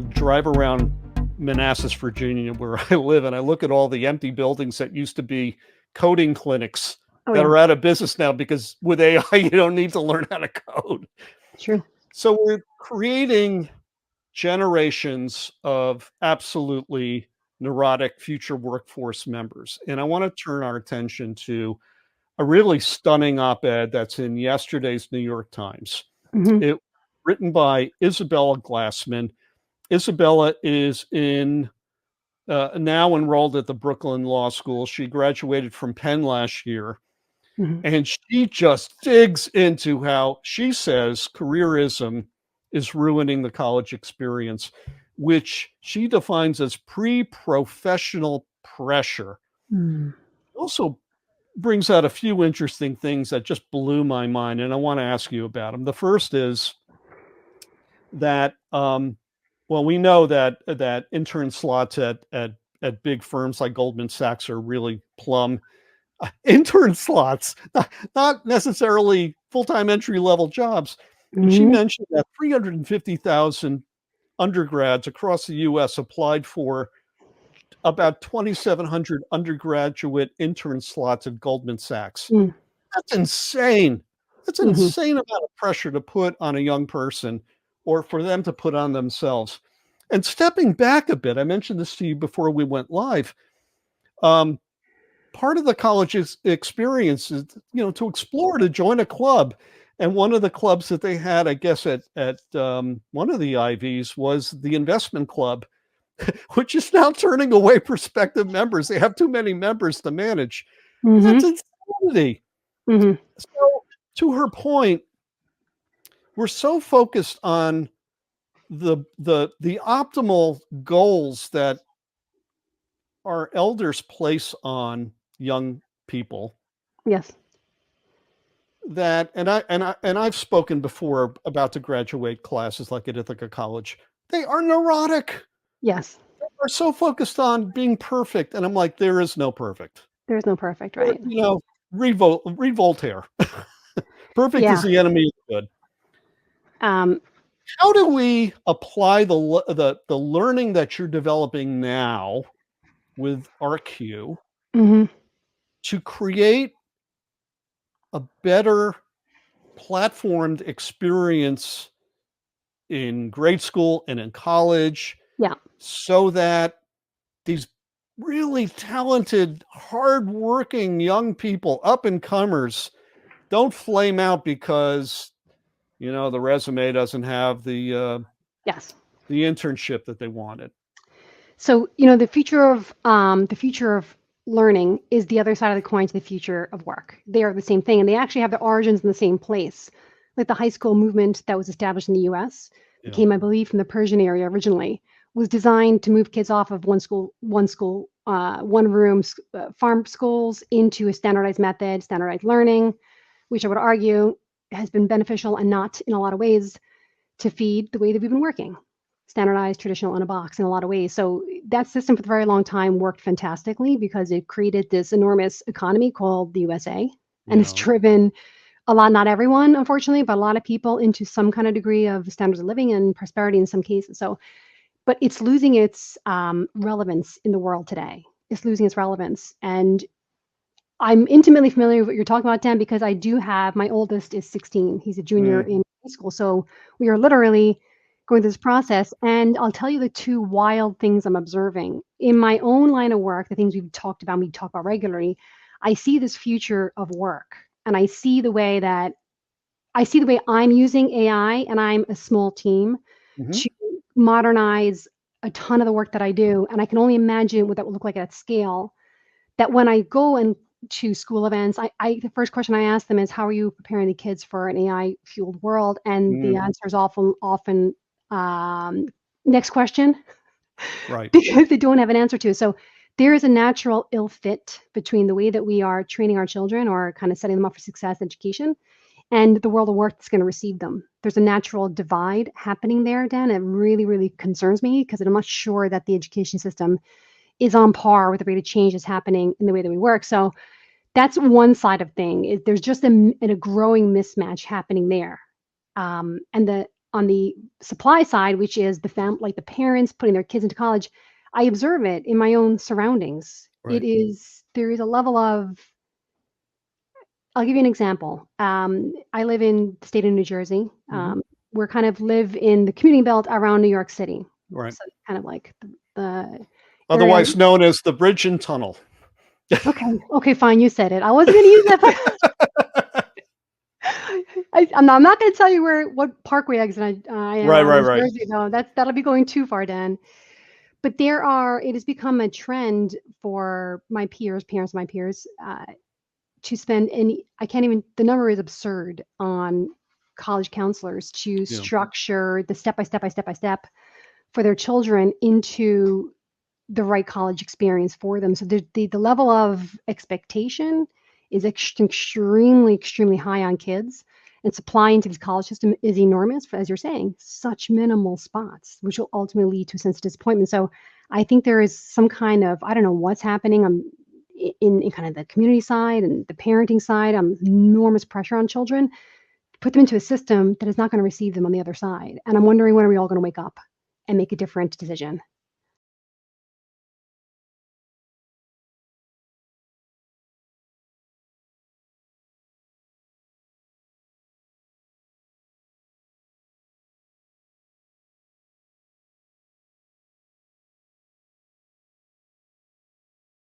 drive around Manassas, Virginia, where I live, and I look at all the empty buildings that used to be coding clinics that are out of business now because with AI, you don't need to learn how to code. True. So we're creating generations of absolutely neurotic future workforce members. And I want to turn our attention to a really stunning op-ed that's in yesterday's New York Times. It written by Isabella Glassman. Isabella is now enrolled at the Brooklyn Law School. She graduated from Penn last year. And she just digs into how she says careerism is ruining the college experience, which she defines as pre-professional pressure. Also brings out a few interesting things that just blew my mind, and I want to ask you about them. The first is that, well, we know that intern slots at big firms like Goldman Sachs are really plum. Intern slots, not necessarily full-time entry-level jobs. And she mentioned that 350,000 undergrads across the U.S. applied for about 2,700 undergraduate intern slots at Goldman Sachs. That's insane. That's an insane amount of pressure to put on a young person or for them to put on themselves. And stepping back a bit, I mentioned this to you before we went live. Part of the college's experience is, to explore, to join a club. And one of the clubs that they had, I guess, at one of the Ivies was the investment club, which is now turning away prospective members. They have too many members to manage. That's insanity. So, to her point, we're so focused on the optimal goals that our elders place on young people. Yes. That and I've spoken before about the graduate classes like at Ithaca College. They are neurotic. Yes. They are so focused on being perfect, and I'm like, there is no perfect. There's no perfect, right? Read Voltaire. Perfect is the enemy of good. How do we apply the learning that you're developing now with RQ to create a better platformed experience in grade school and in college, so that these really talented, hardworking young people, up-and-comers, don't flame out because the resume doesn't have the internship that they wanted? So the future of learning is the other side of the coin to the future of work. They are the same thing, and they actually have their origins in the same place. Like the high school movement that was established in the U.S. came, I believe, from the Persian area originally, was designed to move kids off of one room farm schools into a standardized method, standardized learning, which I would argue has been beneficial and not in a lot of ways to feed the way that we've been working. Standardized, traditional, in a box in a lot of ways. So that system for a very long time worked fantastically because it created this enormous economy called the USA. And it's driven a lot, not everyone, unfortunately, but a lot of people into some kind of degree of standards of living and prosperity in some cases. So, but it's losing its relevance in the world today. It's losing its relevance. And I'm intimately familiar with what you're talking about, Dan, because I do have, my oldest is 16. He's a junior in high school. So we are literally going through this process. And I'll tell you the two wild things I'm observing. In my own line of work, the things we talk about regularly, I see this future of work. And I see the way I'm using AI, and I'm a small team, to modernize a ton of the work that I do. And I can only imagine what that would look like at scale. That when I go and to school events, the first question I ask them is, how are you preparing the kids for an AI-fueled world? And the answer is often next question, right? Because they don't have an answer to. So there is a natural ill fit between the way that we are training our children or kind of setting them up for success education and the world of work that's going to receive them. There's a natural divide happening there, Dan. It really, really concerns me because I'm not sure that the education system is on par with the rate of change that's happening in the way that we work. So that's one side of thing. There's just a growing mismatch happening there. And on the supply side, which is like the parents putting their kids into college, I observe it in my own surroundings. Right. There is a level of, I'll give you an example. I live in the state of New Jersey. We're kind of live in the commuting belt around New York City. Right. So kind of like the Otherwise known as the bridge and tunnel. Okay, fine. You said it. I wasn't going to use that. I'm not going to tell you what Parkway exit I am on in Jersey. No, that'll be going too far, Dan. But it has become a trend for my peers, parents of my peers, to spend the number is absurd on college counselors to structure the step by step for their children into the right college experience for them. So the level of expectation is extremely, extremely high on kids, and supply into this college system is enormous, as you're saying, such minimal spots, which will ultimately lead to a sense of disappointment. So I think there is some kind of, I don't know what's happening in kind of the community side and the parenting side, enormous pressure on children, put them into a system that is not going to receive them on the other side. And I'm wondering, when are we all going to wake up and make a different decision?